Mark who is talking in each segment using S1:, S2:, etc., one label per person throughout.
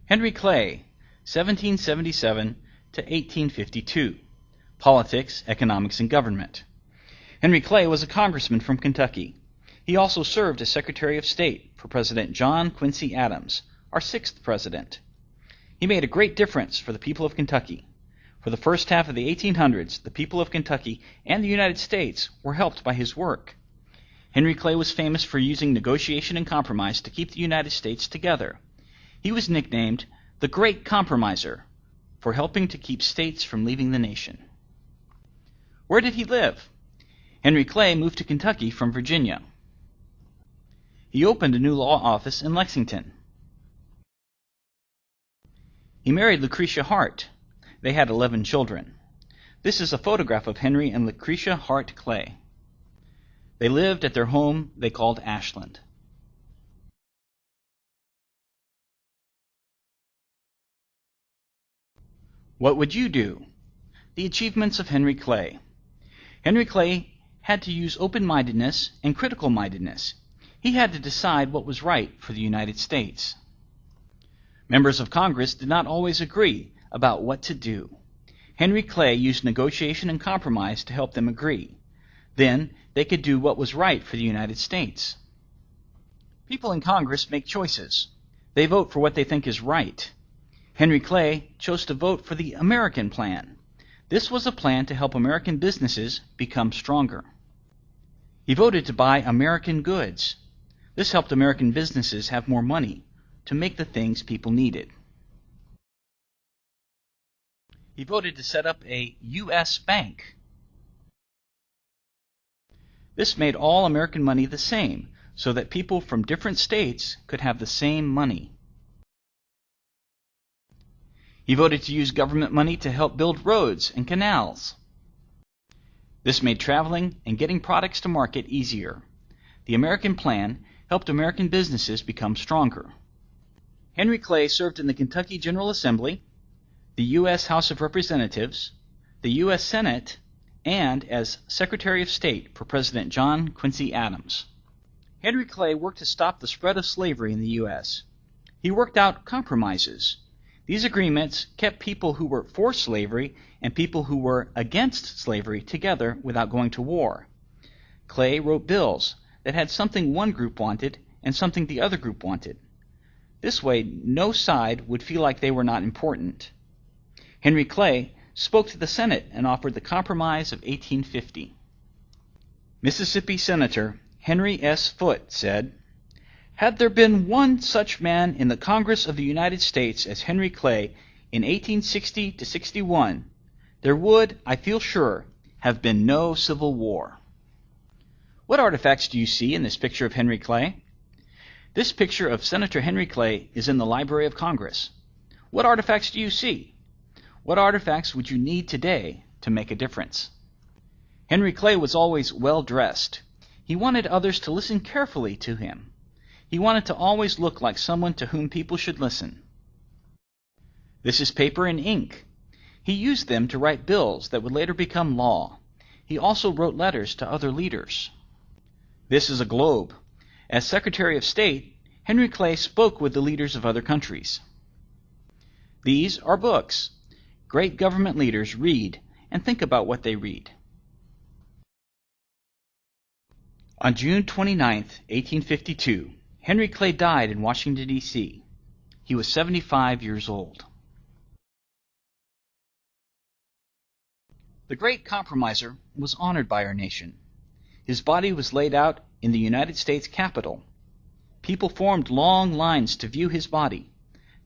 S1: Henry Clay, 1777 to 1852. Politics, Economics, and Government. Henry Clay was a congressman from Kentucky. He also served as Secretary of State for President John Quincy Adams, our 6th president. He made a great difference for the people of Kentucky. For the first half of the 1800s, the people of Kentucky and the United States were helped by his work. Henry Clay was famous for using negotiation and compromise to keep the United States together. He was nicknamed the Great Compromiser for helping to keep states from leaving the nation. Where did he live? Henry Clay moved to Kentucky from Virginia. He opened a new law office in Lexington. He married Lucretia Hart. They had 11 children. This is a photograph of Henry and Lucretia Hart Clay. They lived at their home they called Ashland. What would you do? The achievements of Henry Clay. Henry Clay had to use open-mindedness and critical-mindedness. He had to decide what was right for the United States. Members of Congress did not always agree about what to do. Henry Clay used negotiation and compromise to help them agree. Then they could do what was right for the United States. People in Congress make choices. They vote for what they think is right. Henry Clay chose to vote for the American Plan. This was a plan to help American businesses become stronger. He voted to buy American goods. This helped American businesses have more money to make the things people needed. He voted to set up a U.S. bank. This made all American money the same, so that people from different states could have the same money. He voted to use government money to help build roads and canals. This made traveling and getting products to market easier. The American Plan helped American businesses become stronger. Henry Clay served in the Kentucky General Assembly, the U.S. House of Representatives, the U.S. Senate, and as Secretary of State for President John Quincy Adams. Henry Clay worked to stop the spread of slavery in the U.S. He worked out compromises. These agreements kept people who were for slavery and people who were against slavery together without going to war. Clay wrote bills that had something one group wanted and something the other group wanted. This way, no side would feel like they were not important. Henry Clay spoke to the Senate and offered the Compromise of 1850. Mississippi Senator Henry S. Foote said, "Had there been one such man in the Congress of the United States as Henry Clay in 1860 to 61, there would, I feel sure, have been no Civil War." What artifacts do you see in this picture of Henry Clay? This picture of Senator Henry Clay is in the Library of Congress. What artifacts do you see? What artifacts would you need today to make a difference? Henry Clay was always well-dressed. He wanted others to listen carefully to him. He wanted to always look like someone to whom people should listen. This is paper and ink. He used them to write bills that would later become law. He also wrote letters to other leaders. This is a globe. As Secretary of State, Henry Clay spoke with the leaders of other countries. These are books. Great government leaders read and think about what they read. On June 29, 1852, Henry Clay died in Washington, D.C. He was 75 years old. The Great Compromiser was honored by our nation. His body was laid out in the United States Capitol. People formed long lines to view his body.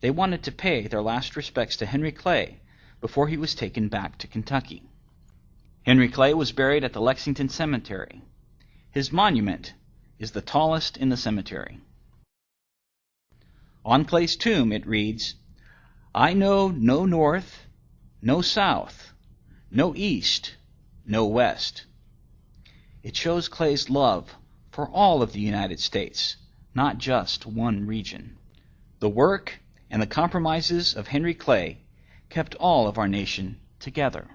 S1: They wanted to pay their last respects to Henry Clay before he was taken back to Kentucky. Henry Clay was buried at the Lexington Cemetery. His monument is the tallest in the cemetery. On Clay's tomb it reads, "I know no north, no south, no east, no west." It shows Clay's love for all of the United States, not just one region. The work and the compromises of Henry Clay kept all of our nation together.